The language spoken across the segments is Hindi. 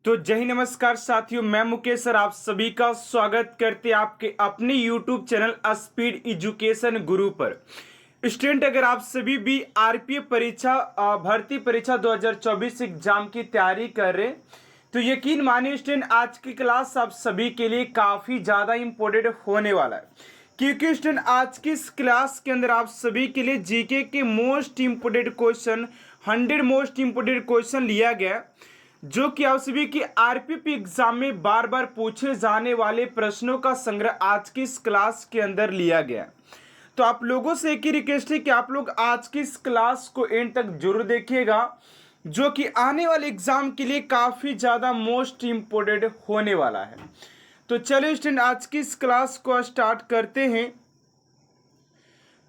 तो जय हिंद, नमस्कार साथियों, मैं मुकेश सर आप सभी का स्वागत करते हैं आपके अपने YouTube चैनल स्पीड एजुकेशन गुरु पर। स्टूडेंट, अगर आप सभी भी आरपीएफ परीक्षा भर्ती परीक्षा 2024 एग्जाम की तैयारी कर रहे हैं तो यकीन मानिए स्टूडेंट, आज की क्लास आप सभी के लिए काफ़ी ज़्यादा इम्पोर्टेंट होने वाला है, क्योंकि स्टूडेंट आज की इस क्लास के अंदर आप सभी के लिए जीके के most important question 100 most important question लिया गया, जो कि आप सभी की आरपीएफ एग्जाम में बार बार पूछे जाने वाले प्रश्नों का संग्रह आज की इस क्लास के अंदर लिया गया। तो आप लोगों से एक ही रिक्वेस्ट है कि आप लोग आज की इस क्लास को एंड तक जरूर देखिएगा, जो कि आने वाले एग्जाम के लिए काफ़ी ज़्यादा मोस्ट इम्पोर्टेंट होने वाला है। तो चलिए स्टूडेंट, आज की इस क्लास को स्टार्ट करते हैं।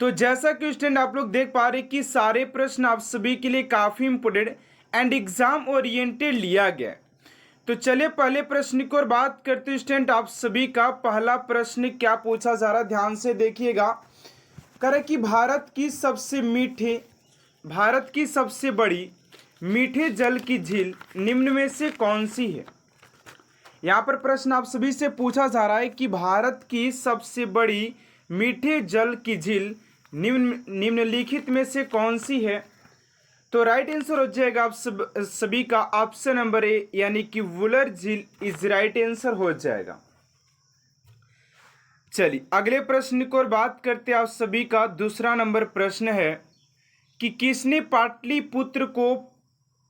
तो जैसा कि स्टूडेंट आप लोग देख पा रहे कि सारे प्रश्न आप सभी के लिए काफ़ी इम्पोर्टेंट एंड एग्जाम ओरिएंटेड लिया गया। तो चलिए पहले प्रश्न की ओर बात करते हैं स्टूडेंट। आप सभी का पहला प्रश्न क्या पूछा जा रहा है, ध्यान से देखिएगा। करें कि भारत की सबसे बड़ी मीठे जल की झील निम्न में से कौन सी है। यहाँ पर प्रश्न आप सभी से पूछा जा रहा है कि भारत की सबसे बड़ी मीठे जल की झील निम्नलिखित में से कौन सी है। तो राइट आंसर हो जाएगा आप सभी का ऑप्शन नंबर ए, यानी कि वुलर झील इज राइट आंसर हो जाएगा। चलिए अगले प्रश्न की ओर बात करते हैं। आप सभी का दूसरा नंबर प्रश्न है कि किसने पाटलिपुत्र को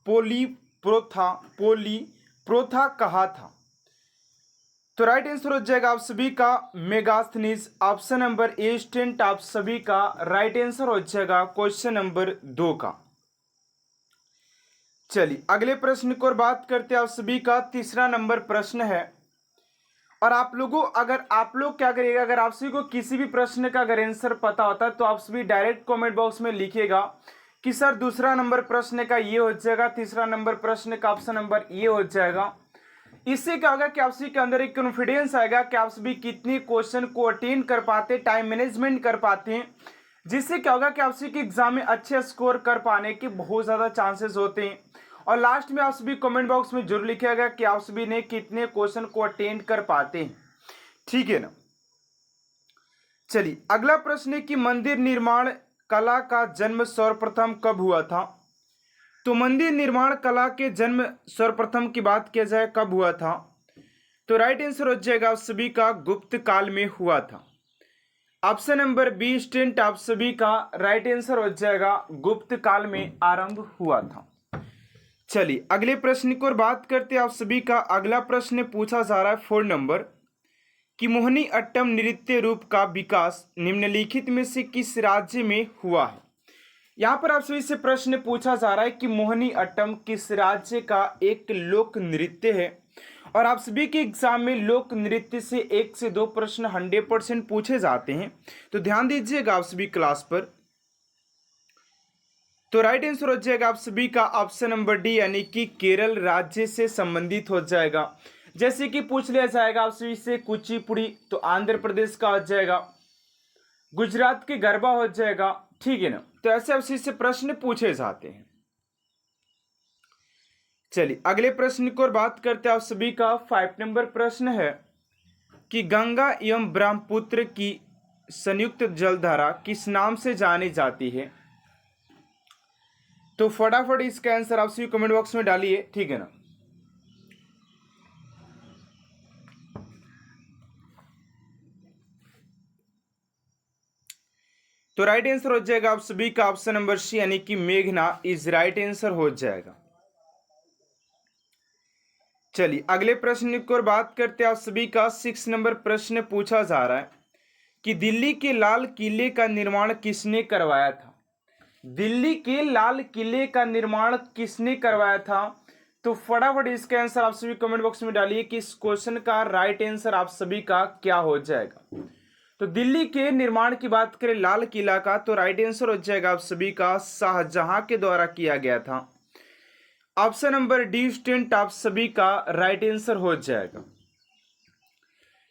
पोली प्रोथा कहा था। तो राइट आंसर हो जाएगा आप सभी का Megasthenes, option number a student आप सभी का राइट आंसर हो जाएगा क्वेश्चन नंबर 2 का। चलिए अगले प्रश्न की ओर बात करते हैं। आप सभी का तीसरा नंबर प्रश्न है, और आप लोग क्या करिएगा, अगर आप सभी को किसी भी प्रश्न का अगर आंसर पता होता है तो आप सभी डायरेक्ट कमेंट बॉक्स में लिखिएगा कि सर दूसरा नंबर प्रश्न का ये हो जाएगा, तीसरा नंबर प्रश्न का ऑप्शन नंबर ये हो जाएगा। इससे क्या होगा कि आप सभी के अंदर एक कॉन्फिडेंस आएगा कि आप सभी कितने क्वेश्चन को अटेंड कर पाते, टाइम मैनेजमेंट कर पाते हैं, जिससे क्या होगा कि आप सभी के एग्जाम में अच्छे स्कोर कर पाने के बहुत ज़्यादा चांसेस होते हैं। और लास्ट में आप सभी कमेंट बॉक्स में जरूर लिखिएगा कि आप सभी ने कितने क्वेश्चन को अटेंड कर पाते हैं, ठीक है ना। चलिए अगला प्रश्न है कि मंदिर निर्माण कला का जन्म सर्वप्रथम कब हुआ था। तो मंदिर निर्माण कला के जन्म सर्वप्रथम की बात किया जाए कब हुआ था, तो राइट आंसर हो जाएगा आप सभी का गुप्त काल में हुआ था। ऑप्शन नंबर बी स्टूडेंट आप सभी का राइट आंसर हो जाएगा गुप्त काल में आरंभ हुआ था। चलिए अगले प्रश्न की ओर बात करते हैं। आप सभी का अगला प्रश्न पूछा जा रहा है 4 नंबर कि मोहिनी अट्टम नृत्य रूप का विकास निम्नलिखित में से किस राज्य में हुआ है। यहाँ पर आप सभी से प्रश्न पूछा जा रहा है कि मोहिनी अट्टम किस राज्य का एक लोक नृत्य है, और आप सभी के एग्जाम में लोक नृत्य से 1 से 2 प्रश्न 100% पूछे जाते हैं, तो ध्यान दीजिएगा आप सभी क्लास पर। तो राइट आंसर हो जाएगा आप सभी का ऑप्शन नंबर डी, यानी कि केरल राज्य से संबंधित हो जाएगा। जैसे कि पूछ लिया जाएगा आप सभी से कुचिपुड़ी, तो आंध्र प्रदेश का हो जाएगा, गुजरात के गरबा हो जाएगा, ठीक है ना। तो ऐसे आप सभी से प्रश्न पूछे जाते हैं। चलिए अगले प्रश्न की ओर बात करते हैं। आप सभी का 5 नंबर प्रश्न है कि गंगा एवं ब्रह्मपुत्र की संयुक्त जलधारा किस नाम से जानी जाती है। तो फटाफट इसका आंसर आप सभी कमेंट बॉक्स में डालिए, ठीक है ना। तो राइट आंसर हो जाएगा आप सभी का ऑप्शन नंबर सी, यानी कि मेघना इज राइट आंसर हो जाएगा। चलिए अगले प्रश्न की ओर बात करते हैं। आप सभी का 6 नंबर प्रश्न पूछा जा रहा है कि दिल्ली के लाल किले का निर्माण किसने करवाया था। दिल्ली के लाल किले का निर्माण किसने करवाया था। तो फटाफट इसका आंसर आप सभी कमेंट बॉक्स में डालिए कि इस क्वेश्चन का राइट आंसर आप सभी का क्या हो जाएगा। तो दिल्ली के निर्माण की बात करें लाल किला का, तो राइट आंसर हो जाएगा आप सभी का शाहजहां के द्वारा किया गया था। ऑप्शन नंबर डी स्टूडेंट आप सभी का राइट आंसर हो जाएगा।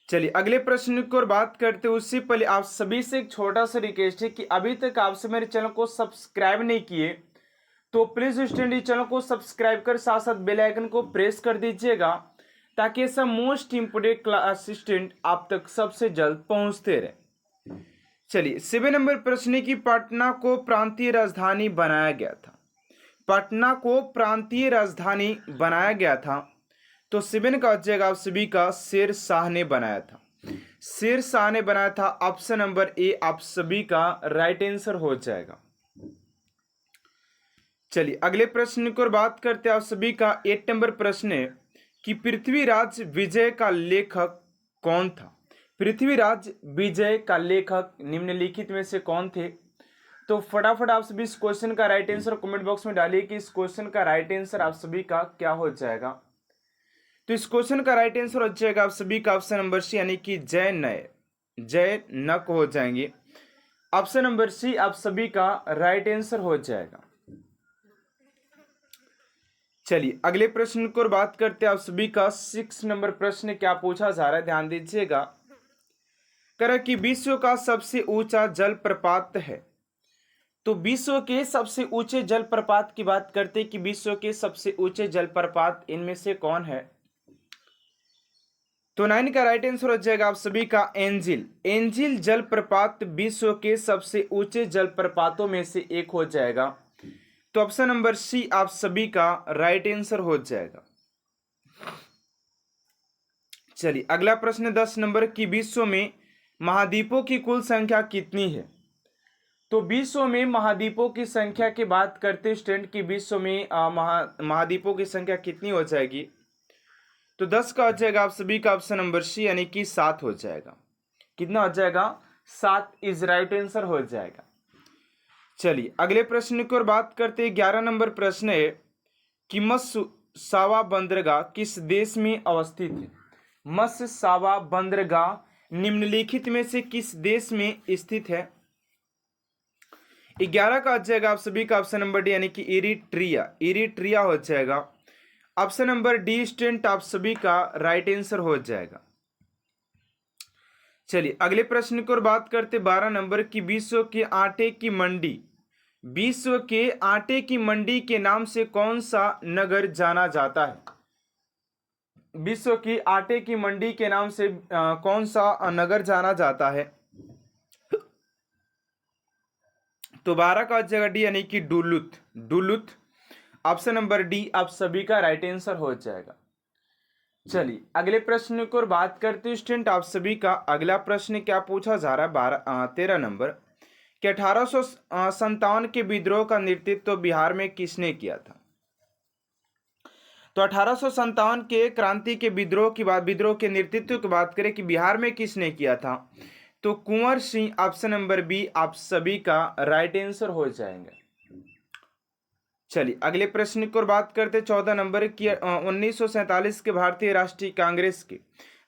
चलिए अगले प्रश्न की ओर बात करते हैं। उससे पहले आप सभी से एक छोटा सा रिक्वेस्ट है कि अभी तक आपसे मेरे चैनल को सब्सक्राइब नहीं किए तो प्लीज स्टूडेंट इस चैनल को सब्सक्राइब कर साथ साथ बेल आइकन को प्रेस कर दीजिएगा ताकि ऐसा मोस्ट इंपोर्टेंट क्लास स्टूडेंट आप तक सबसे जल्द पहुंचते रहे। चलिए 7 नंबर प्रश्न की पटना को प्रांतीय राजधानी बनाया गया था। पटना को प्रांतीय राजधानी बनाया गया था तो 7 का जवाब आप सभी का शेर शाह ने बनाया था। शेर शाह ने बनाया था। ऑप्शन नंबर ए आप सभी का राइट आंसर हो जाएगा। चलिए अगले प्रश्न की ओर बात करते हैं। आप सभी का 8 नंबर प्रश्न है कि पृथ्वीराज विजय का लेखक कौन था। पृथ्वीराज विजय का लेखक निम्नलिखित में से कौन थे। तो फटाफट आप सभी इस क्वेश्चन का राइट आंसर कमेंट बॉक्स में डालिए कि इस क्वेश्चन का राइट आंसर आप सभी का क्या हो जाएगा। तो इस क्वेश्चन का राइट आंसर हो जाएगा आप सभी का ऑप्शन नंबर सी यानी कि जय नक हो जाएंगे। ऑप्शन नंबर सी आप सभी का राइट आंसर हो जाएगा। चलिए अगले प्रश्न की ओर बात करते हैं। आप सभी का 6 नंबर प्रश्न क्या पूछा जा रहा है, ध्यान दीजिएगा। कह कि विश्व का सबसे ऊंचा जलप्रपात है। तो विश्व के सबसे ऊंचे जलप्रपात की बात करते हैं कि विश्व के सबसे ऊंचे जलप्रपात इनमें से कौन है। तो 9 का राइट आंसर हो जाएगा आप सभी का एंजिल जलप्रपात विश्व के सबसे ऊंचे जलप्रपातों में से एक हो जाएगा। तो ऑप्शन नंबर सी आप सभी का राइट आंसर हो जाएगा। चलिए अगला प्रश्न 10 नंबर की विश्व में महाद्वीपों की कुल संख्या कितनी है। तो विश्व में महाद्वीपों की संख्या की बात करते स्टूडेंट की विश्व में महाद्वीपों की संख्या कितनी हो जाएगी। तो 10 का हो जाएगा आप सभी का ऑप्शन नंबर सी यानी कि 7 हो जाएगा। कितना हो जाएगा, 7 इज राइट आंसर हो जाएगा। चलिए अगले प्रश्न की ओर बात करते हैं। 11 नंबर प्रश्न है कि मत्स्यसावा बंदरगाह किस देश में अवस्थित है। मत्स्यसावा बंदरगाह निम्नलिखित में से किस देश में स्थित है। 11 का हो जाएगा आप सभी का ऑप्शन नंबर डी यानी कि इरिट्रिया हो जाएगा। ऑप्शन नंबर डी स्टूडेंट आप सभी का राइट आंसर हो जाएगा। चलिए अगले प्रश्न की ओर बात करते 12 नंबर की विश्व के आटे की मंडी के नाम से कौन सा नगर जाना जाता है। विश्व की आटे की मंडी के नाम से कौन सा नगर जाना जाता है। तो 12 का जगह डी यानी कि डुलुथ। ऑप्शन नंबर डी आप सभी का राइट आंसर हो जाएगा। चलिए अगले प्रश्न की ओर बात करते हैं स्टूडेंट। आप सभी का अगला प्रश्न क्या पूछा जा रहा है 13 नंबर कि 1857 के विद्रोह का नेतृत्व बिहार में किसने किया था। तो 1857 के क्रांति के विद्रोह के नेतृत्व की बात करें कि बिहार में किसने किया था। तो Kunwar Singh option number B आप सभी का राइट आंसर हो जाएंगे। चलिए अगले प्रश्न की ओर बात करते 14 नंबर की 1947 के भारतीय राष्ट्रीय कांग्रेस के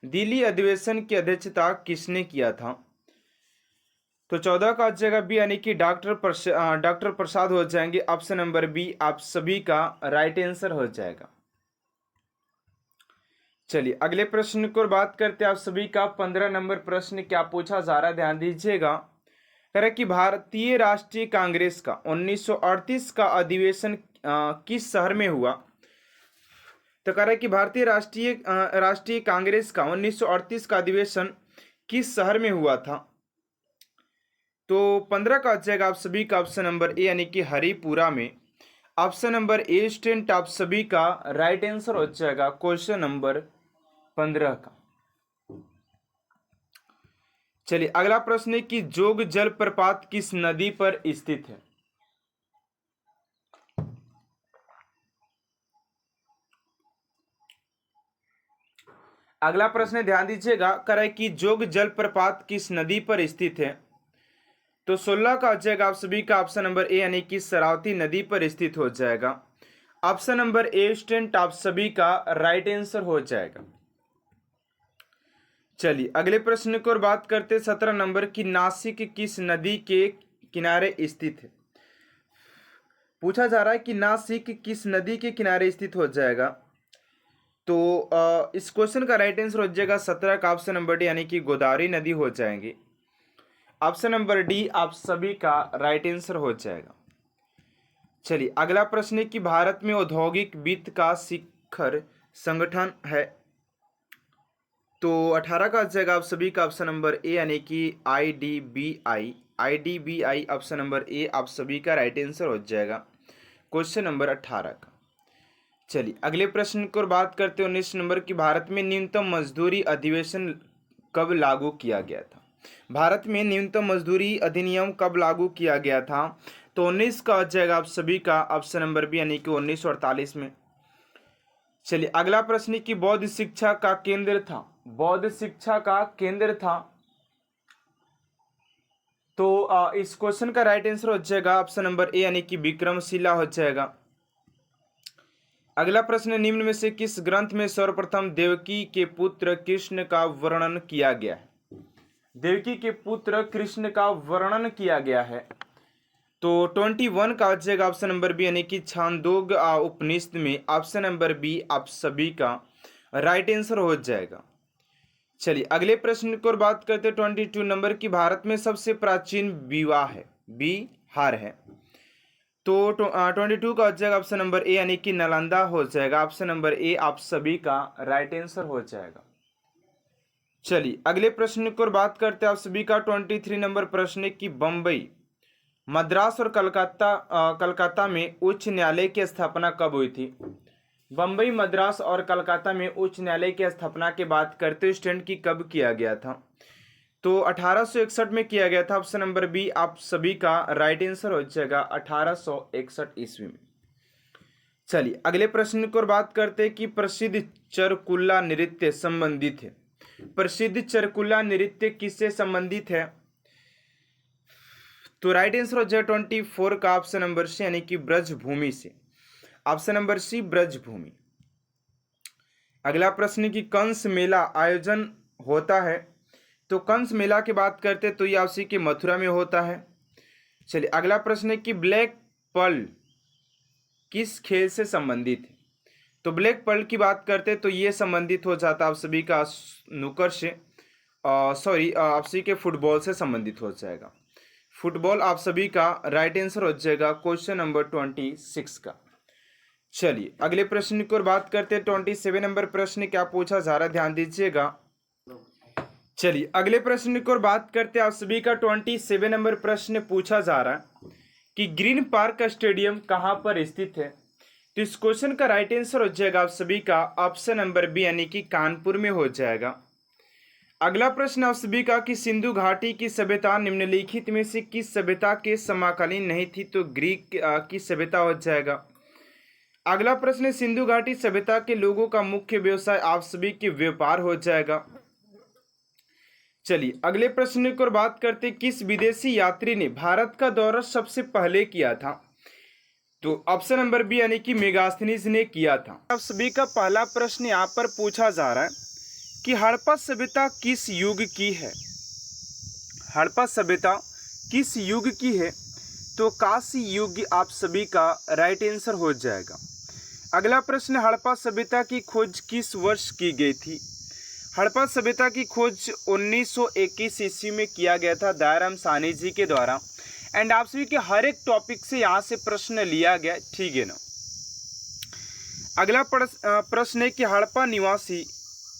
दिल्ली अधिवेशन की अध्यक्षता किसने किया था। तो 14 का जगह बी यानी कि डॉक्टर प्रसाद हो जाएंगे। ऑप्शन नंबर बी आप सभी का राइट आंसर हो जाएगा। चलिए अगले प्रश्न की ओर बात करते हैं। आप सभी का 15 नंबर प्रश्न क्या पूछा जा रहा है, ध्यान दीजिएगा। कह रहा कि भारतीय राष्ट्रीय कांग्रेस का 1938 का अधिवेशन किस शहर में हुआ। तो कह रहा है कि भारतीय राष्ट्रीय कांग्रेस का 1938 का अधिवेशन किस शहर में हुआ था। तो 15 का जाएगा आप सभी का ऑप्शन नंबर ए यानी कि हरिपुरा में। ऑप्शन नंबर ए स्टूडेंट आप सभी का राइट आंसर हो जाएगा क्वेश्चन नंबर 15 का। चलिए अगला प्रश्न है कि जोग जलप्रपात किस नदी पर स्थित है। अगला प्रश्न ध्यान दीजिएगा, कह है कि जोग जलप्रपात किस नदी पर स्थित है। तो 16 का हो जाएगा आप सभी का ऑप्शन नंबर ए यानी कि शरावती नदी पर स्थित हो जाएगा। ऑप्शन नंबर ए स्टूडेंट आप सभी का राइट आंसर हो जाएगा। चलिए अगले प्रश्न की ओर बात करते 17 नंबर की नासिक किस नदी के किनारे स्थित है। पूछा जा रहा है कि नासिक किस नदी के किनारे स्थित हो जाएगा। तो इस क्वेश्चन का राइट आंसर हो जाएगा 17 का ऑप्शन नंबर डी यानी कि गोदावरी नदी हो जाएंगे। ऑप्शन नंबर डी आप सभी का राइट आंसर हो जाएगा। चलिए अगला प्रश्न है कि भारत में औद्योगिक वित्त का शिखर संगठन है। तो 18 का जाएगा आप सभी का ऑप्शन नंबर ए यानी कि IDBI। IDBI option number A आप सभी का राइट आंसर हो जाएगा क्वेश्चन नंबर 18 का। चलिए अगले प्रश्न की ओर बात करते हैं 19 नंबर की, भारत में न्यूनतम मजदूरी अधिवेशन कब लागू किया गया था। भारत में न्यूनतम मजदूरी अधिनियम कब लागू किया गया था। तो 19 का आ जाएगा आप सभी का ऑप्शन नंबर बी यानी कि 1948 में। चलिए अगला प्रश्न की बौद्ध शिक्षा का केंद्र था, बौद्ध शिक्षा का केंद्र था। तो इस क्वेश्चन का राइट आंसर हो जाएगा ऑप्शन नंबर ए यानी कि विक्रमशिला हो जाएगा। अगला प्रश्न, निम्न में से किस ग्रंथ में सर्वप्रथम देवकी के पुत्र कृष्ण का वर्णन किया गया है। देवकी के पुत्र कृष्ण का वर्णन किया गया है। तो 21 का आ जाएगा ऑप्शन नंबर बी यानी कि छांदोग उपनिषद में ऑप्शन नंबर बी आप सभी का राइट आंसर हो जाएगा। चलिए अगले प्रश्न की ओर बात करते हैं 22 नंबर की, भारत में सबसे प्राचीन विवाह है बिहार है। तो 22 का आ जाएगा ऑप्शन नंबर ए यानी कि नालंदा हो जाएगा। ऑप्शन नंबर ए आप सभी का राइट आंसर हो जाएगा। चलिए अगले प्रश्न की ओर बात करते हैं आप सभी का 23 नंबर प्रश्न की, बम्बई, मद्रास और कलकत्ता में उच्च न्यायालय की स्थापना कब हुई थी। बम्बई, मद्रास और कलकत्ता में उच्च न्यायालय की स्थापना की बात करते हुए स्टैंड की कब किया गया था। तो 1861 में किया गया था। ऑप्शन नंबर बी आप सभी का राइट आंसर हो जाएगा 1861 ईस्वी में। चलिए अगले प्रश्न की ओर बात करते हैं कि प्रसिद्ध चरकुल्ला नृत्य संबंधित है। प्रसिद्ध चरकुल्ला नृत्य किससे संबंधित है। तो राइट आंसर हो जाएगा 24 का ऑप्शन नंबर सी यानी कि ब्रजभूमि से। Option number C Brajbhoomi. अगला प्रश्न की कंस मेला आयोजन होता है। तो कंस मेला की बात करते तो ये आपसी के मथुरा में होता है। चलिए अगला प्रश्न है कि ब्लैक पर्ल किस खेल से संबंधित है। तो ब्लैक पर्ल की बात करते तो ये संबंधित हो जाता आप सभी का स्नूकर से, आप सभी के फुटबॉल से संबंधित हो जाएगा। फुटबॉल आप सभी का राइट आंसर हो जाएगा क्वेश्चन नंबर 26 का। चलिए अगले प्रश्न की ओर बात करते हैं 27 नंबर प्रश्न क्या पूछा जा रहा है, ध्यान दीजिएगा। चलिए अगले प्रश्न की ओर बात करते हैं आप सभी का 27 नंबर प्रश्न पूछा जा रहा है कि ग्रीन पार्क स्टेडियम कहां पर स्थित है। तो इस क्वेश्चन का राइट आंसर हो जाएगा आप सभी का ऑप्शन नंबर बी यानी कि कानपुर में हो जाएगा। अगला प्रश्न आप सभी का कि सिंधु घाटी की सभ्यता निम्नलिखित में से किस सभ्यता के समकालीन नहीं थी। तो ग्रीक की सभ्यता हो जाएगा। अगला प्रश्न, सिंधु घाटी सभ्यता के लोगों का मुख्य व्यवसाय आप सभी के व्यापार हो जाएगा। चलिए अगले प्रश्न की ओर बात करते किस विदेशी यात्री ने भारत का दौरा सबसे पहले किया था। तो ऑप्शन नंबर बी यानी कि मेगास्थनीज ने किया था। आप सभी का पहला प्रश्न यहाँ पर पूछा जा रहा है कि हड़प्पा सभ्यता किस युग की है। हड़प्पा सभ्यता किस युग की है। तो कांस्य युग आप सभी का राइट आंसर हो जाएगा। अगला प्रश्न, हड़प्पा सभ्यता की खोज किस वर्ष की गई थी। हड़प्पा सभ्यता की खोज 1921 ईस्वी में किया गया था दयाराम साहनी जी के द्वारा। एंड आप सभी के हर एक टॉपिक से यहाँ से प्रश्न लिया गया, ठीक है ना। अगला प्रश्न है कि हड़प्पा निवासी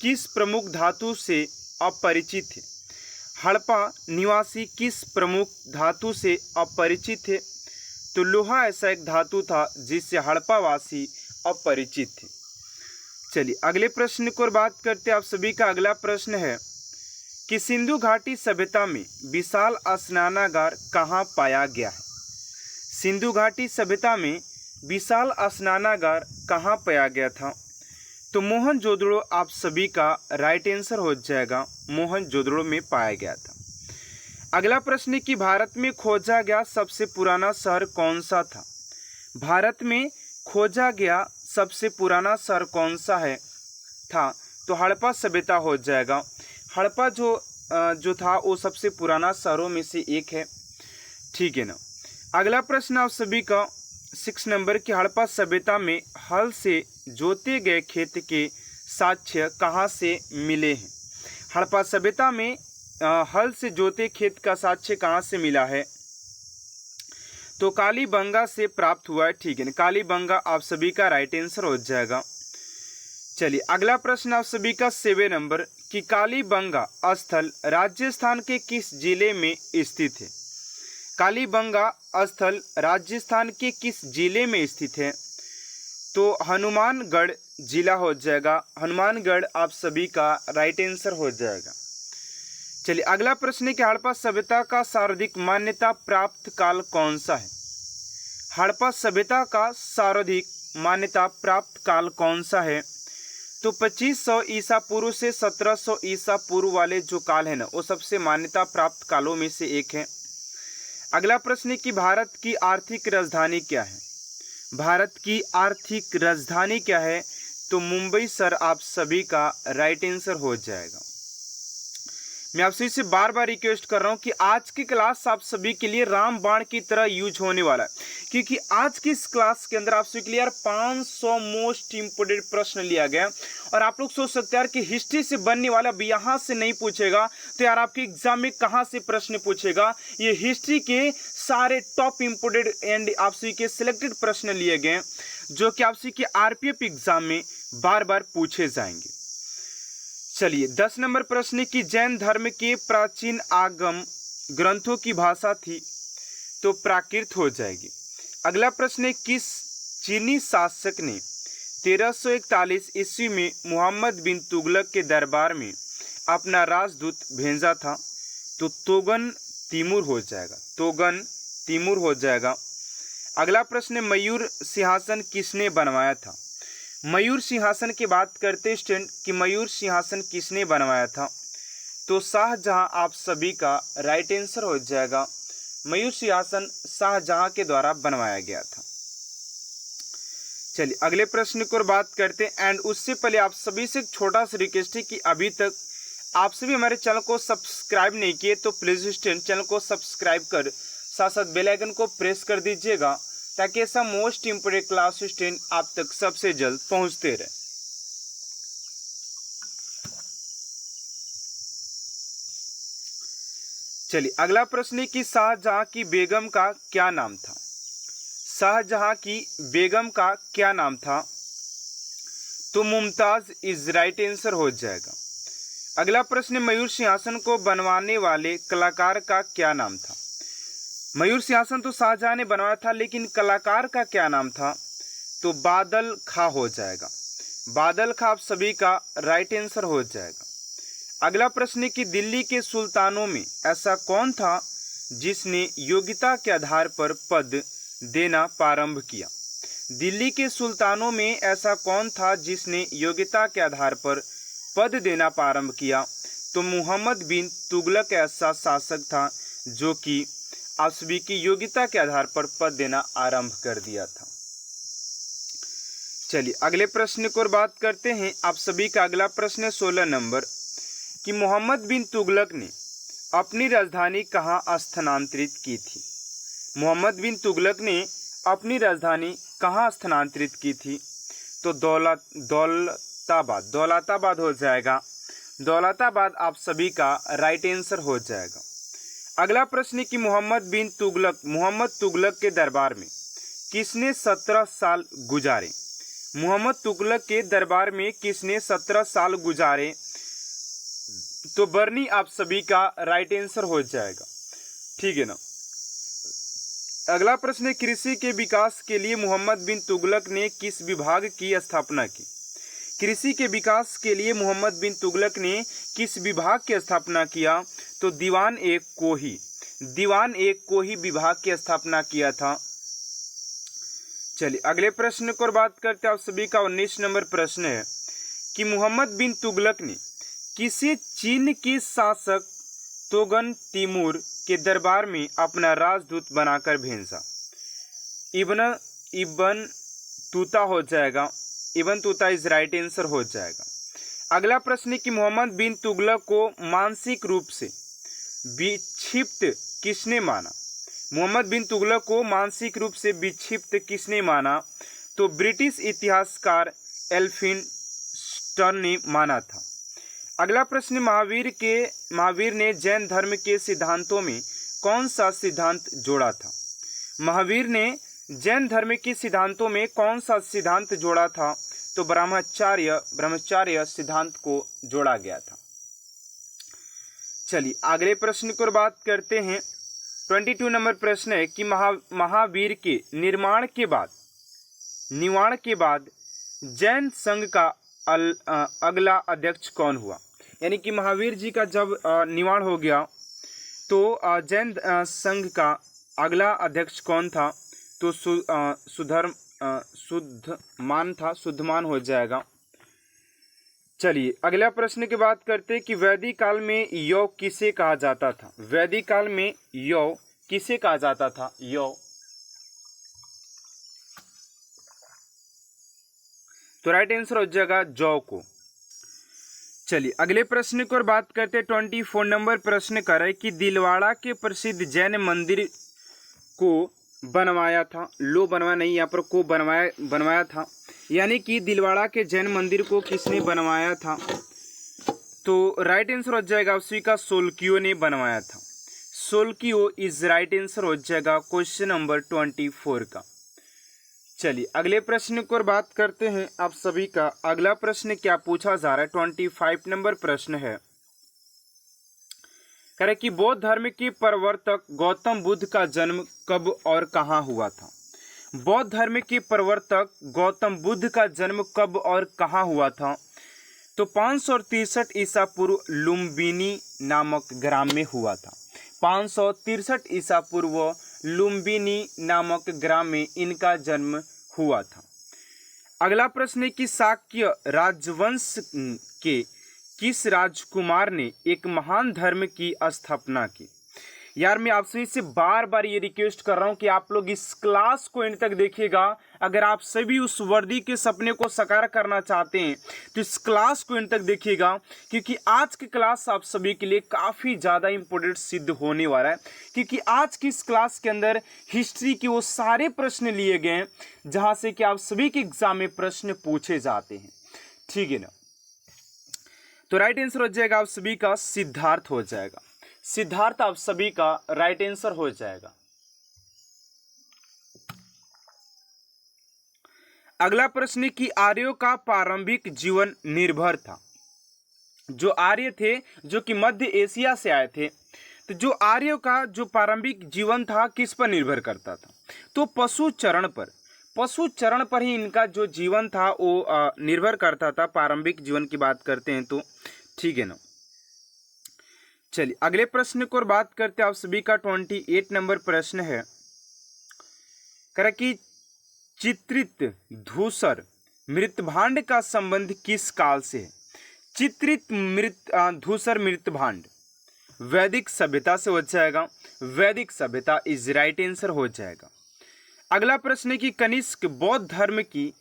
किस प्रमुख धातु से अपरिचित है। हड़प्पा निवासी किस प्रमुख धातु से अपरिचित है। तो लोहा ऐसा एक धातु था जिससे हड़प्पावासी अपरिचित थे। चलिए अगले प्रश्न की ओर बात करते हैं आप सभी का। अगला प्रश्न है कि सिंधु घाटी सभ्यता में विशाल स्नानागार कहाँ पाया गया है। सिंधु घाटी सभ्यता में विशाल स्नानागार कहाँ पाया गया था। तो मोहनजोदड़ो आप सभी का राइट आंसर हो जाएगा, मोहनजोदड़ो में पाया गया था। अगला प्रश्न है कि भारत में खोजा गया सबसे पुराना शहर कौन सा था। भारत में खोजा गया सबसे पुराना शहर कौन सा है था। तो हड़प्पा सभ्यता हो जाएगा। हड़प्पा जो था वो सबसे पुराना शहरों में से एक है, ठीक है ना। अगला प्रश्न आप सभी का 6 नंबर की, हड़प्पा सभ्यता में हल से जोते गए खेत के साक्ष्य कहाँ से मिले हैं। हड़प्पा सभ्यता में हल से जोते खेत का साक्ष्य कहाँ से मिला है। तो कालीबंगा से प्राप्त हुआ है, ठीक है ना। कालीबंगा आप सभी का राइट आंसर हो जाएगा। चलिए अगला प्रश्न आप सभी का 7 नंबर कि कालीबंगा स्थल राजस्थान के किस जिले में स्थित है। कालीबंगा स्थल राजस्थान के किस जिले में स्थित है। तो हनुमानगढ़ जिला हो जाएगा। हनुमानगढ़ आप सभी का राइट आंसर हो जाएगा। चलिए अगला प्रश्न है कि हड़प्पा सभ्यता का सर्वाधिक मान्यता प्राप्त काल कौन सा है। हड़प्पा सभ्यता का सर्वाधिक मान्यता प्राप्त काल कौन सा है। तो 2500 ईसा पूर्व से 1700 ईसा पूर्व वाले जो काल है ना, वो सबसे मान्यता प्राप्त कालों में से एक है। अगला प्रश्न है कि भारत की आर्थिक राजधानी क्या है। भारत की आर्थिक राजधानी क्या है। तो मुंबई सर आप सभी का राइट आंसर हो जाएगा। मैं आप सभी से बार बार रिक्वेस्ट कर रहा हूं कि आज की क्लास आप सभी के लिए रामबाण की तरह यूज होने वाला है, क्योंकि आज की इस क्लास के अंदर आप सभी के लिए यार 500 मोस्ट इंपोर्टेंट प्रश्न लिया गया। और आप लोग सोच सकते हैं यार कि हिस्ट्री से बनने वाला अब यहाँ से नहीं पूछेगा तो यार आपके एग्जाम में कहाँ से प्रश्न पूछेगा। ये हिस्ट्री के सारे टॉप इंपोर्टेंट एंड आप सभी के सिलेक्टेड प्रश्न लिए गए जो कि आप सभी के आरपीएफ एग्जाम में बार बार पूछे जाएंगे। चलिए 10 नंबर प्रश्न की जैन धर्म के प्राचीन आगम ग्रंथों की भाषा थी। तो प्राकृत हो जाएगी। अगला प्रश्न है किस चीनी शासक ने 1341 ईस्वी में मोहम्मद बिन तुगलक के दरबार में अपना राजदूत भेजा था। तो तोगन तिमूर हो जाएगा। तोगन तिमूर हो जाएगा। अगला प्रश्न है मयूर सिंहासन किसने बनवाया था। मयूर सिंहासन की बात करते स्टूडेंट कि मयूर सिंहासन किसने बनवाया था। तो शाहजहां आप सभी का राइट आंसर हो जाएगा। मयूर सिंहासन शाहजहां के द्वारा बनवाया गया था। चलिए अगले प्रश्न को बात करते हैं एंड उससे पहले आप सभी से एक छोटा सा रिक्वेस्ट है कि अभी तक आप सभी हमारे चैनल को सब्सक्राइब नहीं किए तो प्लीज स्टूडेंट चैनल को सब्सक्राइब कर साथ साथ बेल आइकन को प्रेस कर दीजिएगा ताकि ऐसा मोस्ट इंपोर्टेंट क्लास स्टूडेंट आप तक सबसे जल्द पहुंचते रहे। चलिए अगला प्रश्न है कि शाहजहां की बेगम का क्या नाम था। शाहजहां की बेगम का क्या नाम था। तो मुमताज इज राइट आंसर हो जाएगा। अगला प्रश्न मयूर सिंहासन को बनवाने वाले कलाकार का क्या नाम था। मयूर सिंहासन तो शाहजहां ने बनवाया था लेकिन कलाकार का क्या नाम था। तो बादल खां हो जाएगा। बादल खां आप सभी का राइट आंसर हो जाएगा। अगला प्रश्न है कि दिल्ली के सुल्तानों में ऐसा कौन था जिसने योग्यता के आधार पर पद देना प्रारंभ किया। दिल्ली के सुल्तानों में ऐसा कौन था जिसने योग्यता के आधार पर पद देना प्रारंभ किया। तो मुहम्मद बिन तुगलक ऐसा शासक था जो कि आप सभी की योग्यता के आधार पर पद देना आरंभ कर दिया था। चलिए अगले प्रश्न को बात करते हैं। आप सभी का अगला प्रश्न है 16 नंबर कि मोहम्मद बिन तुगलक ने अपनी राजधानी कहाँ स्थानांतरित की थी। मोहम्मद बिन तुगलक ने अपनी राजधानी कहाँ स्थानांतरित की थी। तो दौलताबाद हो जाएगा। दौलताबाद आप सभी का राइट आंसर हो जाएगा। अगला प्रश्न है कि मोहम्मद तुगलक के दरबार में किसने 17 साल गुजारे। मोहम्मद तुगलक के दरबार में किसने 17 साल गुजारे। तो बर्नी आप सभी का राइट आंसर हो जाएगा। ठीक है ना। अगला प्रश्न है कृषि के विकास के लिए मोहम्मद बिन तुगलक ने किस विभाग की स्थापना की। कृषि के विकास के लिए मोहम्मद बिन तुगलक ने किस विभाग की स्थापना किया। तो दीवान ए कोही विभाग की स्थापना किया था। चलिए अगले प्रश्न को बात करते हैं। आप सभी का 19 नंबर प्रश्न है कि मोहम्मद बिन तुगलक ने किसे चीन के शासक तोगन तिमूर के दरबार में अपना राजदूत बनाकर भेजा। इब्न तूता हो जाएगा। इब्न तूता इज राइट आंसर हो जाएगा। अगला प्रश्न है कि मोहम्मद बिन तुगलक को मानसिक रूप से विक्षिप्त किसने माना। मोहम्मद बिन तुगलक को मानसिक रूप से विक्षिप्त किसने माना। तो ब्रिटिश इतिहासकार एल्फिन स्टर्न ने माना था। अगला प्रश्न महावीर ने जैन धर्म के सिद्धांतों में कौन सा सिद्धांत जोड़ा था। महावीर ने जैन धर्म के सिद्धांतों में कौन सा सिद्धांत जोड़ा था? तो ब्रह्मचर्य सिद्धांत को जोड़ा गया था। चलिए अगले प्रश्न की ओर बात करते हैं। 22 नंबर प्रश्न है कि महावीर के निर्माण के बाद जैन संघ का अगला अध्यक्ष कौन हुआ? यानी कि महावीर जी का जब निर्माण हो गया तो जैन संघ का अगला अध्यक्ष कौन था? तो शुद्धमान हो जाएगा। चलिए अगला प्रश्न की बात करते हैं कि वैदिक काल में योग किसे कहा जाता था? वैदिक काल में योग किसे कहा जाता था? योग तो राइट आंसर हो जाएगा जौ को। चलिए अगले प्रश्न की ओर बात करते हैं। 24 नंबर प्रश्न कर रहे कि दिलवाड़ा के प्रसिद्ध जैन मंदिर को बनवाया था। लो बनवाया नहीं, यहाँ पर को बनवाया था। यानी कि दिलवाड़ा के जैन मंदिर को किसने बनवाया था? तो राइट आंसर हो जाएगा उसी का सोलकियो ने बनवाया था। सोलकियो इज राइट आंसर हो जाएगा क्वेश्चन नंबर 24 का। चलिए अगले प्रश्न की ओर बात करते हैं आप सभी का। अगला प्रश्न क्या पूछा जा रहा है? 25 नंबर प्रश्न है, कह रहे कि बौद्ध धर्म के प्रवर्तक गौतम बुद्ध का जन्म कब और कहाँ हुआ था? बौद्ध धर्म के प्रवर्तक गौतम बुद्ध का जन्म कब और कहाँ हुआ था? तो 563 ईसा पूर्व लुम्बिनी नामक ग्राम में हुआ था। 563 ईसा पूर्व लुम्बिनी नामक ग्राम में इनका जन्म हुआ था। अगला प्रश्न है कि शाक्य राजवंश के किस राजकुमार ने एक महान धर्म की स्थापना की? यार मैं आपसे इससे बार बार ये रिक्वेस्ट कर रहा हूँ कि आप लोग इस क्लास को एंड तक देखिएगा। अगर आप सभी उस वर्दी के सपने को साकार करना चाहते हैं तो इस क्लास को एंड तक देखिएगा, क्योंकि आज की क्लास आप सभी के लिए काफ़ी ज़्यादा इंपॉर्टेंट सिद्ध होने वाला है। क्योंकि आज की इस क्लास के अंदर हिस्ट्री के वो सारे प्रश्न लिए गए हैं जहाँ से कि आप सभी के एग्जाम में प्रश्न पूछे जाते हैं। ठीक है ना? तो राइट आंसर हो जाएगा आप सभी का सिद्धार्थ हो जाएगा। सिद्धार्थ आप सभी का राइट आंसर हो जाएगा। अगला प्रश्न कि आर्यों का प्रारंभिक जीवन निर्भर था। जो आर्य थे जो कि मध्य एशिया से आए थे, तो जो आर्यों का जो प्रारंभिक जीवन था किस पर निर्भर करता था? तो पशु चरण पर ही इनका जो जीवन था वो निर्भर करता था। प्रारंभिक जीवन की बात करते हैं तो ठीक है ना। चलिए अगले प्रश्न को और बात करते हैं आप सभी का। 28 नंबर प्रश्न है, कह रहा कि चित्रित धूसर मृतभांड का संबंध किस काल से है? चित्रित धूसर मृतभांड वैदिक सभ्यता से हो जाएगा। वैदिक सभ्यता इज राइट आंसर हो जाएगा। अगला प्रश्न है कि कनिष्क बौद्ध धर्म की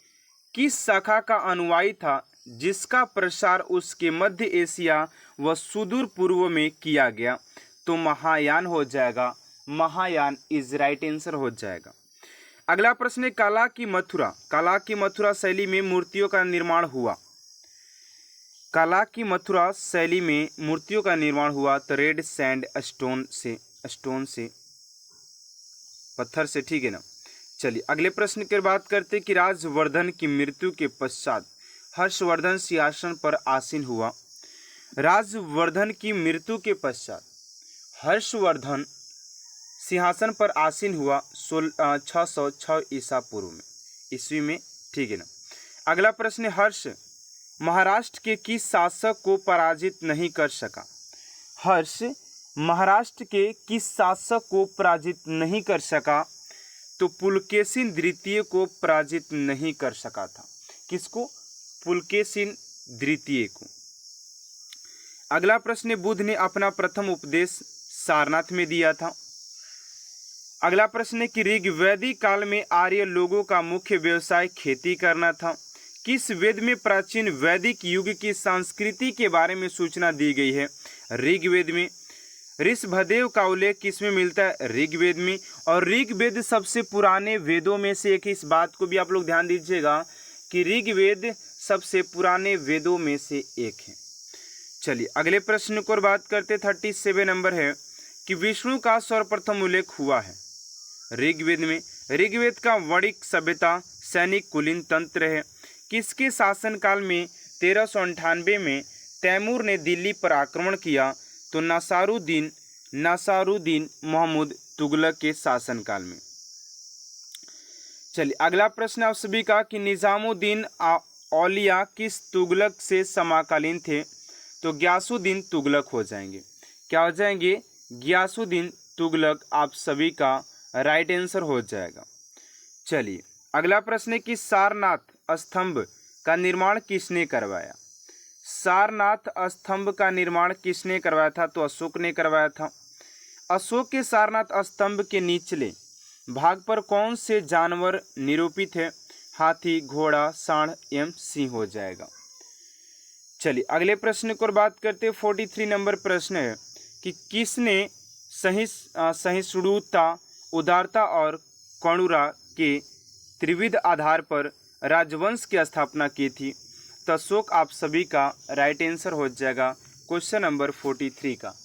किस शाखा का अनुयायी था जिसका प्रसार उसके मध्य एशिया व सुदूर पूर्व में किया गया? तो महायान हो जाएगा। महायान इज राइट आंसर हो जाएगा। अगला प्रश्न है काला की मथुरा शैली में मूर्तियों का निर्माण हुआ। काला की मथुरा शैली में मूर्तियों का निर्माण हुआ तो रेड सैंड स्टोन से पत्थर से। ठीक है ना? चलिए अगले प्रश्न की बात करते कि राजवर्धन की मृत्यु के पश्चात हर्षवर्धन सिंहासन पर आसीन हुआ। राजवर्धन की मृत्यु के पश्चात हर्षवर्धन सिंहासन पर आसीन हुआ 606 ईसा पूर्व में ईस्वी में। ठीक है ना? अगला प्रश्न, हर्ष महाराष्ट्र के किस शासक को पराजित नहीं कर सका? हर्ष महाराष्ट्र के किस शासक को पराजित नहीं कर सका? तो पुलकेशिन द्वितीय को पराजित नहीं कर सका था। किसको? पुलकेशिन द्वितीय को। अगला प्रश्न, बुद्ध ने अपना प्रथम उपदेश सारनाथ में दिया था। अगला प्रश्न है कि ऋग्वैदिक काल में आर्य लोगों का मुख्य व्यवसाय खेती करना था। किस वेद में प्राचीन वैदिक युग की संस्कृति के बारे में सूचना दी गई है? ऋग्वेद में। ऋषभदेव का उल्लेख किस में मिलता है? ऋग्वेद में। और ऋग्वेद सबसे पुराने वेदों में से एक है। इस बात को भी आप लोग ध्यान दीजिएगा कि ऋग्वेद सबसे पुराने वेदों में से एक है। चलिए अगले प्रश्न को बात करते 37 नंबर है कि विष्णु का सर्वप्रथम उल्लेख हुआ है। ऋग्वेद में। ऋग्वेद का वणिक सभ्यता सैनिक कुलीन तंत्र है। किसके शासनकाल में 1398 में तैमूर ने दिल्ली पर आक्रमण किया? तो नासारुद्दीन महमूद तुगलक के शासनकाल में। चलिए अगला प्रश्न आप सभी का कि निजामुद्दीन औलिया किस तुगलक से समकालीन थे? तो गयासुद्दीन तुगलक हो जाएंगे। क्या हो जाएंगे? गयासुद्दीन तुगलक आप सभी का राइट आंसर हो जाएगा। चलिए अगला प्रश्न है कि सारनाथ स्तंभ का निर्माण किसने करवाया? सारनाथ स्तंभ का निर्माण किसने करवाया था? तो अशोक ने करवाया था। अशोक के सारनाथ स्तंभ के निचले भाग पर कौन से जानवर निरूपित है? हाथी, घोड़ा, सांड एवं सिंह हो जाएगा। चलिए अगले प्रश्न को बात करते हैं। 43 नंबर प्रश्न है कि किसने सहिष्णुता, उदारता और करुणा के त्रिविध आधार पर राजवंश की स्थापना की थी? तो अशोक आप सभी का राइट आंसर हो जाएगा क्वेश्चन नंबर 43 का।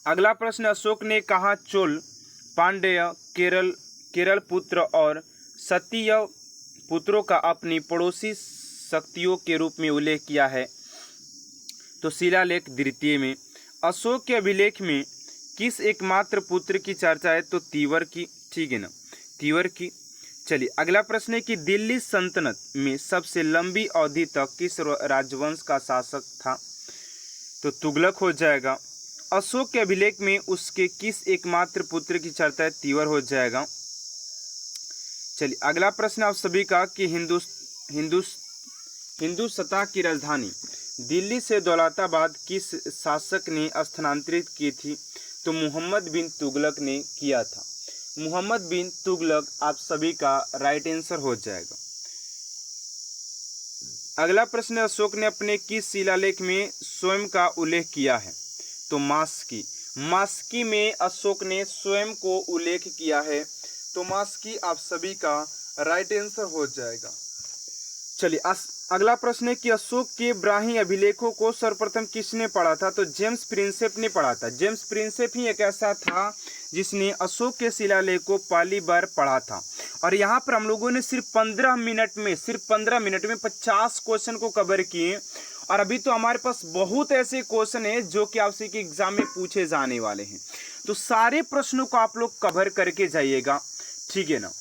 अगला प्रश्न, अशोक ने कहा चोल, पांड्य, केरल पुत्र और सतीय पुत्रों का अपनी पड़ोसी शक्तियों के रूप में उल्लेख किया है? तो शिलालेख द्वितीय में। अशोक के अभिलेख में किस एकमात्र पुत्र की चर्चा है? तो तीवर की। ठीक है ना, तीवर की। चलिए अगला प्रश्न है कि दिल्ली सल्तनत में सबसे लंबी अवधि तक किस राजवंश का शासक था? तो तुगलक हो जाएगा। अशोक के अभिलेख में उसके किस एकमात्र पुत्र की चर्चा है? तीवर हो जाएगा। चलिए अगला प्रश्न आप सभी का कि हिंदू सत्ता की राजधानी दिल्ली से दौलताबाद किस शासक ने स्थानांतरित की थी? तो मोहम्मद बिन तुगलक ने किया था। मोहम्मद बिन तुगलक आप सभी का राइट आंसर हो जाएगा। अगला प्रश्न, अशोक ने अपने किस शिलालेख में स्वयं का उल्लेख किया है? तो मास्की। मास्की में अशोक ने स्वयं को उल्लेख किया है। तो मास्की आप सभी का राइट आंसर हो जाएगा। चलिए अगला प्रश्न है कि अशोक के ब्राह्मी अभिलेखों को सर्वप्रथम किसने पढ़ा था? तो जेम्स प्रिंसेप ने पढ़ा था। जेम्स प्रिंसेप ही एक ऐसा था जिसने अशोक के शिलालेख को पहली बार पढ़ा था। और यहाँ पर हम लोगों ने सिर्फ 15 मिनट में 50 क्वेश्चन को कवर किए। और अभी तो हमारे पास बहुत ऐसे क्वेश्चन हैं जो कि आपसे के एग्जाम में पूछे जाने वाले हैं। तो सारे प्रश्नों को आप लोग कवर करके जाइएगा, ठीक है ना।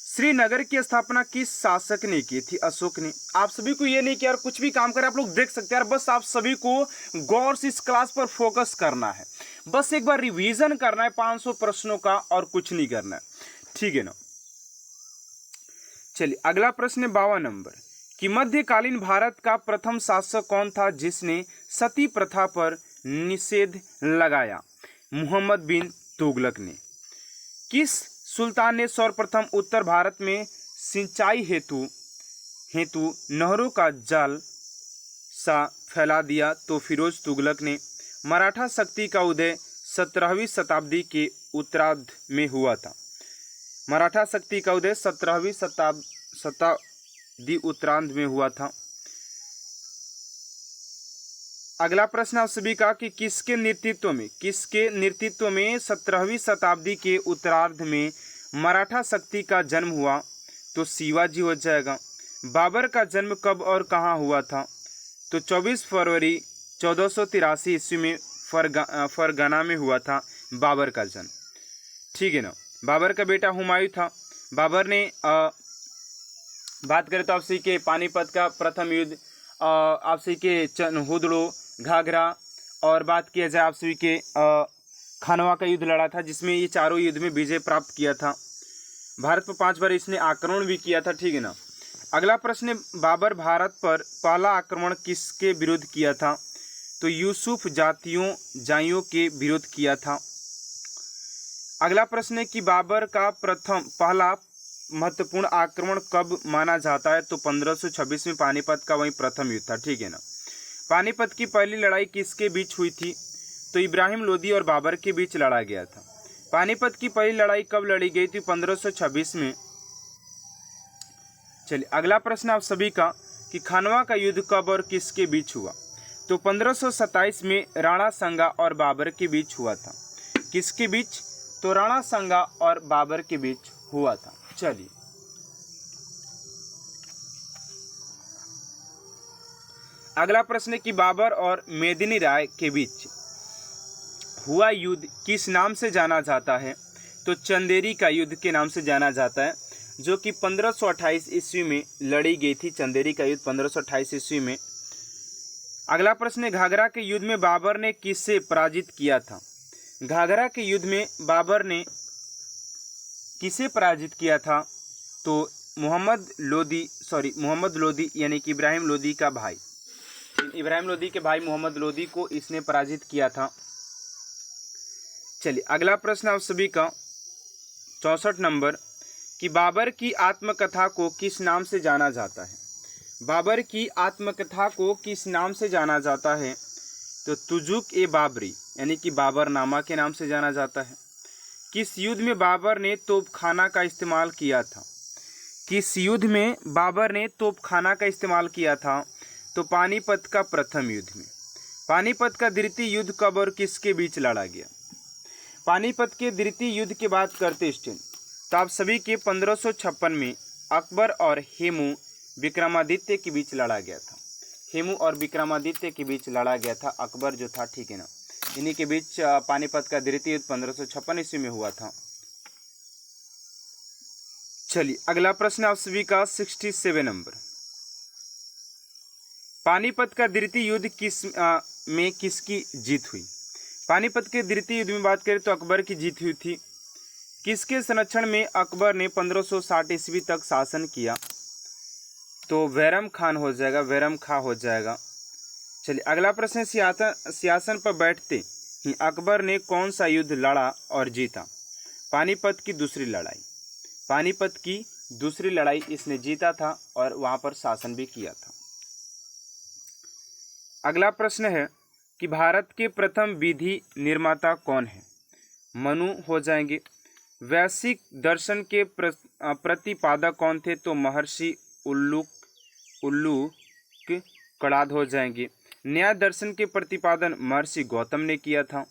श्रीनगर की स्थापना किस शासक ने की थी? अशोक ने। आप सभी को ये नहीं कि यार कुछ भी काम करें आप लोग देख सकते हैं यार, बस आप सभी को गौर से इस क्लास पर फोकस करना है, बस एक बार रिवीजन करना है 500 प्रश्नों का और कुछ नहीं करना है, ठीक है ना। चलिए अगला प्रश्न 52 नंबर कि मध्यकालीन भारत का प्रथम शासक कौन था जिसने सती प्रथा पर निषेध लगाया? मोहम्मद बिन तुगलक ने। किस सुल्तान ने सर्वप्रथम उत्तर भारत में सिंचाई हेतु नहरों का जाल सा फैला दिया? तो फिरोज तुगलक ने। मराठा शक्ति का उदय 17वीं शताब्दी के उत्तरार्ध में हुआ था। मराठा शक्ति का उदय 17वीं शताब्दी उत्तरार्ध में हुआ था। अगला प्रश्न आप सभी का कि किसके नेतृत्व में 17वीं शताब्दी के उत्तरार्ध में मराठा शक्ति का जन्म हुआ? तो शिवाजी हो जाएगा। बाबर का जन्म कब और कहाँ हुआ था? तो 24 फरवरी 1483 ईस्वी में फरगना में हुआ था बाबर का जन्म, ठीक है ना। बाबर का बेटा हुमायूं था। बाबर ने बात करें तो आपसे के पानीपत का प्रथम युद्ध, आपसे के हुदड़ो, घाघरा, और बात किया जाए आपसे के खानवा का युद्ध लड़ा था जिसमें ये चारों युद्ध में विजय प्राप्त किया था। भारत पर 5 बार इसने आक्रमण भी किया था, ठीक है ना। अगला प्रश्न, बाबर भारत पर पहला आक्रमण किसके विरुद्ध किया था? तो यूसुफ जाइयों के विरुद्ध किया था। अगला प्रश्न है कि बाबर का पहला महत्वपूर्ण आक्रमण कब माना जाता है? तो 1526 में पानीपत का वही प्रथम युद्ध था, ठीक है ना। पानीपत की पहली लड़ाई किसके बीच हुई थी? तो इब्राहिम लोदी और बाबर के बीच लड़ा गया था। पानीपत की पहली लड़ाई कब लड़ी गई थी? 1526 में। चलिए अगला प्रश्न आप सभी का कि खानवा का युद्ध कब और किसके बीच हुआ? तो 1527 में राणा संगा और बाबर के बीच हुआ था। किसके बीच? तो राणा संगा और बाबर के बीच हुआ था। चलिए अगला प्रश्न है कि बाबर और मेदिनी राय के बीच हुआ युद्ध किस नाम से जाना जाता है? तो चंदेरी का युद्ध के नाम से जाना जाता है, जो कि 1528 ईस्वी में लड़ी गई थी। चंदेरी का युद्ध 1528 ईस्वी में। अगला प्रश्न है घाघरा के युद्ध में बाबर ने किससे पराजित किया था? घाघरा के युद्ध में बाबर ने किसे पराजित किया था? तो मोहम्मद लोदी यानी कि इब्राहिम लोदी का भाई, इब्राहिम लोदी के भाई मोहम्मद लोदी को इसने पराजित किया था। चलिए अगला प्रश्न आप सभी का 64 नंबर कि बाबर की आत्मकथा को किस नाम से जाना जाता है? बाबर की आत्मकथा को किस नाम से जाना जाता है? तो तुजुक ए बाबरी यानी कि बाबरनामा के नाम से जाना जाता है। किस युद्ध में बाबर ने तोपखाना का इस्तेमाल किया था? किस युद्ध में बाबर ने तोपखाना का इस्तेमाल किया था? तो पानीपत का प्रथम युद्ध में। पानीपत का द्वितीय युद्ध कब और किसके बीच लड़ा गया? पानीपत के द्वितीय युद्ध की बात करते स्टूडेंट, तो आप सभी के 1556 में अकबर और हेमू विक्रमादित्य के बीच लड़ा गया था। हेमू और विक्रमादित्य के बीच लड़ा गया था, अकबर जो था, ठीक है ना, इन्हीं के बीच पानीपत का द्वितीय युद्ध 1556 ईस्वी में हुआ था। चलिए अगला प्रश्न आप सभी का 67 नंबर, पानीपत का द्वितीय युद्ध में किसकी जीत हुई? पानीपत के द्वितीय युद्ध में बात करें तो अकबर की जीत हुई थी। किसके संरक्षण में अकबर ने 1560 ईस्वी तक शासन किया? तो बैरम खान हो जाएगा, बैरम खां हो जाएगा। चलिए अगला प्रश्न, सिंहासन पर बैठते ही अकबर ने कौन सा युद्ध लड़ा और जीता? पानीपत की दूसरी लड़ाई। पानीपत की दूसरी लड़ाई इसने जीता था और वहां पर शासन भी किया था। अगला प्रश्न है कि भारत के प्रथम विधि निर्माता कौन है? मनु हो जाएंगे। वैश्विक दर्शन के प्रतिपादक कौन थे? तो महर्षि उल्लूक कड़ाद हो जाएंगे। न्याय दर्शन के प्रतिपादन महर्षि गौतम ने किया था।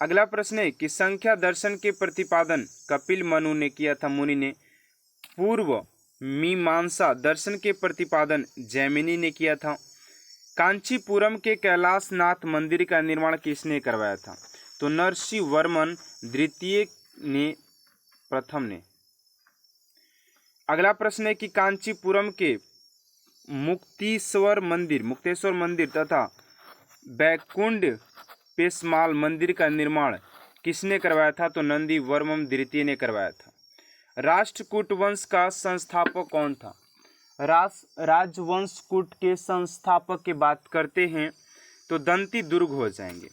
अगला प्रश्न है कि संख्या दर्शन के प्रतिपादन कपिल मनु ने किया था, मुनि ने। पूर्व मीमांसा दर्शन के प्रतिपादन जैमिनी ने किया था। कांचीपुरम के कैलाशनाथ मंदिर का निर्माण किसने करवाया था? तो नरसिंह वर्मन द्वितीय ने, प्रथम ने। अगला प्रश्न है कि कांचीपुरम के मुक्तेश्वर मंदिर तथा बैकुंठ पेशमाल मंदिर का निर्माण किसने करवाया था? तो नंदी वर्मन द्वितीय ने करवाया था। राष्ट्रकूट वंश का संस्थापक कौन था? राजवंश कूट के संस्थापक की बात करते हैं तो दंती दुर्ग हो जाएंगे।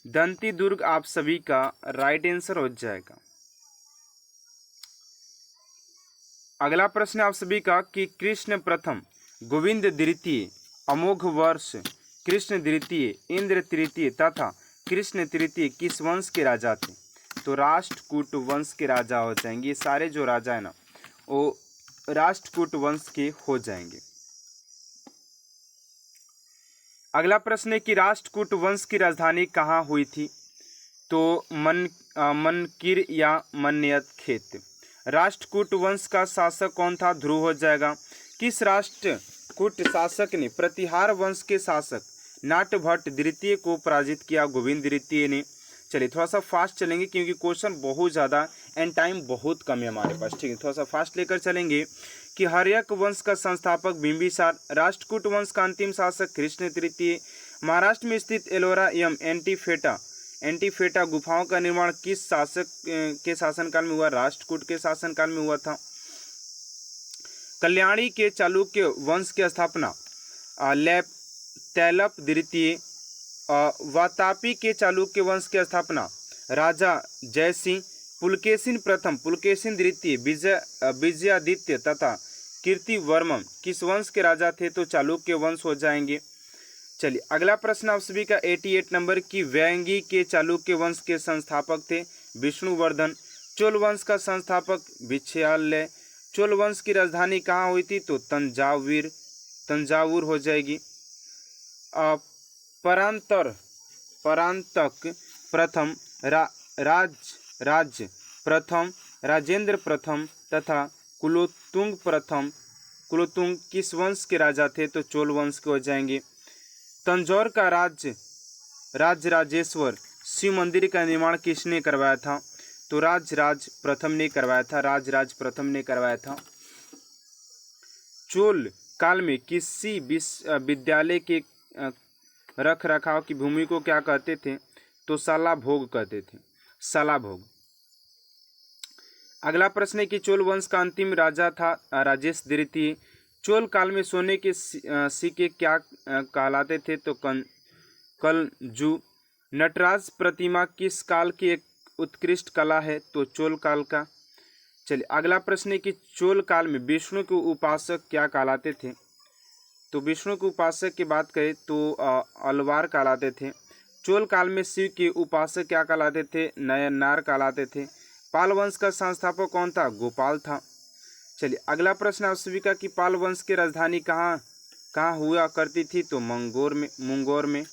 दंती दुर्ग आप सभी का राइट आंसर हो जाएगा। अगला प्रश्न आप सभी का कि कृष्ण प्रथम, गोविंद द्वितीय, अमोघ वर्ष, कृष्ण द्वितीय, इंद्र तृतीय तथा कृष्ण तृतीय किस वंश के राजा थे? तो राष्ट्रकूट वंश के राजा हो जाएंगे। ये सारे जो राजा है ना वो राष्ट्रकूट वंश के हो जाएंगे। अगला प्रश्न है कि राष्ट्रकूट वंश की राजधानी कहाँ हुई थी? तो मनकिर या मन्यत खेत। राष्ट्रकूट वंश का शासक कौन था? ध्रुव हो जाएगा। किस राष्ट्रकूट शासक ने प्रतिहार वंश के शासक नाटभट्ट द्वितीय को पराजित किया? गोविंद द्वितीय ने। चलिए थोड़ा सा फास्ट चलेंगे क्योंकि क्वेश्चन बहुत ज़्यादा एंड टाइम बहुत कम है हमारे पास, ठीक है, थोड़ा सा फास्ट लेकर चलेंगे। कि हर्यक वंश का संस्थापक बिंबिसार। राष्ट्रकूट वंश का अंतिम शासक कृष्ण तृतीय। महाराष्ट्र में स्थित एलोरा एवं एंटीफेटा गुफाओं का निर्माण किस शासक के शासनकाल में हुआ? राष्ट्रकूट के शासनकाल में हुआ था। कल्याणी के चालुक्य वंश की स्थापना तैलप द्वितीय। वातापी के चालुक्य वंश की स्थापना राजा जयसिंह। पुलकेशिन प्रथम, पुलकेशिन द्वितीय, विजयादित्य तथा कीर्तिवर्मन किस वंश के राजा थे? तो चालुक्य वंश हो जाएंगे। चलिए अगला प्रश्न आप सभी का 88 नंबर की वेंगी के चालुक्य वंश के संस्थापक थे विष्णुवर्धन। चोल वंश का संस्थापक विच्छाल्य। चोल वंश की राजधानी कहाँ हुई थी? तो तंजावुर हो जाएगी। परांतक प्रथम, राज्य प्रथम, राजेंद्र प्रथम तथा कुलोत्तुंग प्रथम। कुलोत्तुंग किस वंश के राजा थे? तो चोल वंश के हो जाएंगे। तंजौर का राजराजेश्वर शिव मंदिर का निर्माण किसने करवाया था? तो राजराज प्रथम ने करवाया था। राजराज प्रथम ने करवाया था। चोल काल में किसी विद्यालय के रख रखाव की भूमि को क्या कहते थे? तो शाला भोग कहते थे। शाला भोग। अगला प्रश्न है कि चोल वंश का अंतिम राजा था राजेश द्वितीय। चोल काल में सोने के सिक्के क्या कहलाते थे? तो कलजू। नटराज प्रतिमा किस काल की एक उत्कृष्ट कला है? तो चोल काल का। चलिए अगला प्रश्न है कि चोल काल में विष्णु के उपासक क्या कहलाते थे? तो विष्णु के उपासक की बात करें तो अलवार कहलाते थे। चोल काल में शिव के उपासक क्या कहलाते थे? नयनार कहलाते थे। पाल वंश का संस्थापक कौन था? गोपाल था। चलिए अगला प्रश्न आप सभी का कि पाल वंश की राजधानी कहाँ हुआ करती थी? तो मुंगौर में।